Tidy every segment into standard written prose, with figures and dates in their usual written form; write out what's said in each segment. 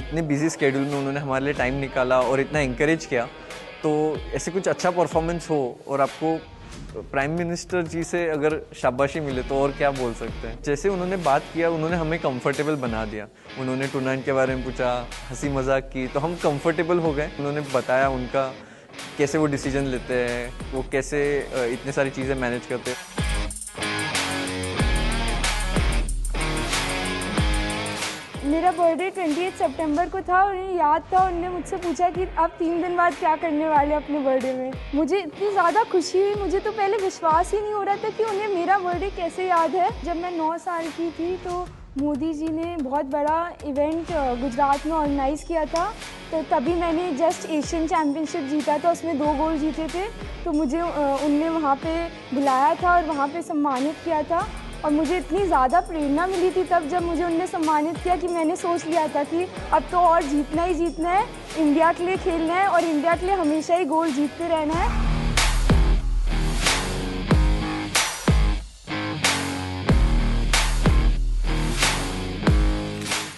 इतने busy schedule में उन्होंने हमारे लिए टाइम निकाला और इतना इंकरेज किया, तो ऐसे कुछ अच्छा परफॉर्मेंस हो और आपको प्राइम मिनिस्टर जी से अगर शाबाशी मिले तो और क्या बोल सकते हैं। जैसे उन्होंने बात किया, उन्होंने हमें कंफर्टेबल बना दिया। उन्होंने टूर्नामेंट के बारे में पूछा, हंसी मजाक की, तो हम कंफर्टेबल हो गए। उन्होंने बताया उनका कैसे वो डिसीजन लेते हैं, वो कैसे इतने सारी चीज़ें मैनेज करते हैं। मेरा बर्थडे 28 सितंबर को था और उन्हें याद था। उन्होंने मुझसे पूछा कि आप 3 दिन बाद क्या करने वाले अपने बर्थडे में। मुझे इतनी ज़्यादा खुशी हुई, मुझे तो पहले विश्वास ही नहीं हो रहा था कि उन्हें मेरा बर्थडे कैसे याद है। जब मैं 9 साल की थी तो मोदी जी ने बहुत बड़ा इवेंट गुजरात में ऑर्गेनाइज़ किया था, तो तभी मैंने जस्ट एशियन चैम्पियनशिप जीता था, उसमें 2 गोल्ड जीते थे। तो मुझे उनने वहाँ पे बुलाया था और वहाँ पे सम्मानित किया था और मुझे इतनी ज़्यादा प्रेरणा मिली थी तब जब मुझे उनने सम्मानित किया कि मैंने सोच लिया था कि अब तो और जीतना ही जीतना है, इंडिया के लिए खेलना है और इंडिया के लिए हमेशा ही गोल्ड जीतते रहना है।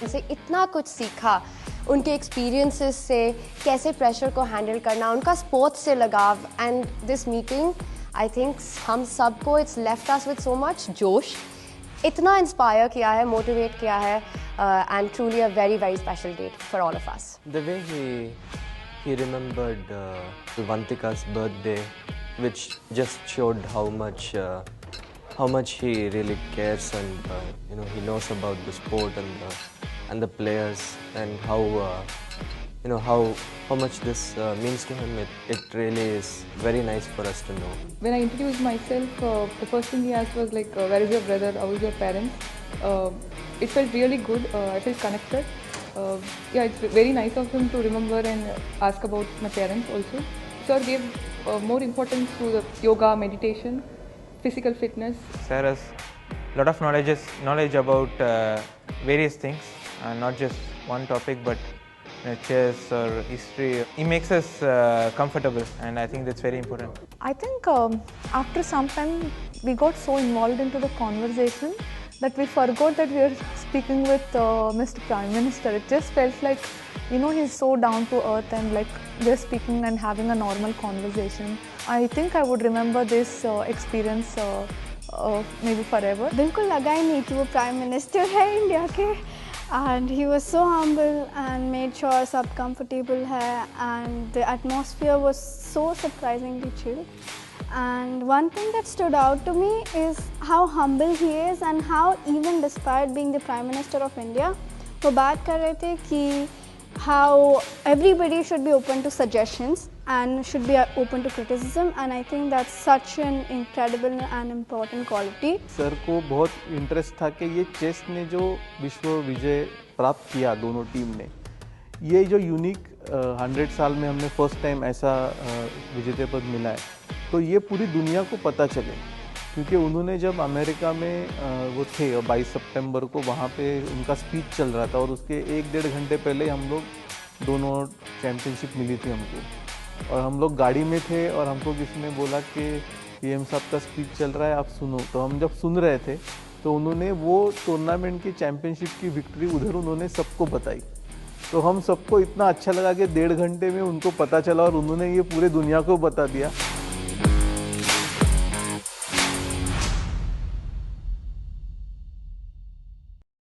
से इतना कुछ सीखा उनके एक्सपीरियंसेस से, कैसे प्रेशर को हैंडल करना, उनका स्पोर्ट्स से लगाव। And this meeting I think हम सबको it's left us with so much जोश, इतना इंस्पायर किया है, मोटिवेट किया है, and truly a very very special date for all of us. The way he remembered Vantika's birthday, which just showed how much he really cares, and he knows about the sport and the players, and how much this means to him. It really is very nice for us to know. When I introduced myself, the first thing he asked was like, where is your brother, how is your parents? It felt really good, I felt connected. Yeah, it's very nice of him to remember and ask about my parents also. Sir gave more importance to the yoga, meditation, physical fitness. Sir has a lot of knowledge about various things, and not just one topic, but chess or history. He makes us comfortable, and I think that's very important. I think after some time we got so involved into the conversation that we forgot that we were speaking with Mr. Prime Minister. It just felt like, he's so down to earth and like just speaking and having a normal conversation. I think I would remember this experience maybe forever. बिल्कुल लगा ही नहीं कि वो prime minister है India के। And he was so humble and made sure सब comfortable है, and the atmosphere was so surprisingly chill. And one thing that stood out to me is how humble he is and how even despite being the Prime Minister of India, वो बात कर रहे थे कि how everybody should be open to suggestions and should be open to criticism, and I think that's such an incredible and important quality. Sir को बहुत interest था कि ये चेस ने जो विश्व विजय प्राप्त किया दोनों टीम ने, ये जो यूनिक 100 साल में हमने फर्स्ट टाइम ऐसा विजेता पद मिला है, तो ये पूरी दुनिया को पता चले। क्योंकि उन्होंने जब अमेरिका में वो थे 22 सितंबर को, वहाँ पे उनका स्पीच चल रहा था और उसके 1-1.5 घंटे पहले हम लोग दोनों चैम्पियनशिप मिली थी हमको, और हम लोग गाड़ी में थे और हमको किसी ने बोला कि पीएम साहब का स्पीच चल रहा है, आप सुनो। तो हम जब सुन रहे थे तो उन्होंने वो टूर्नामेंट की चैम्पियनशिप की विक्ट्री उधर उन्होंने सबको बताई। तो हम सबको इतना अच्छा लगा कि 1.5 घंटे में उनको पता चला और उन्होंने ये पूरे दुनिया को बता दिया।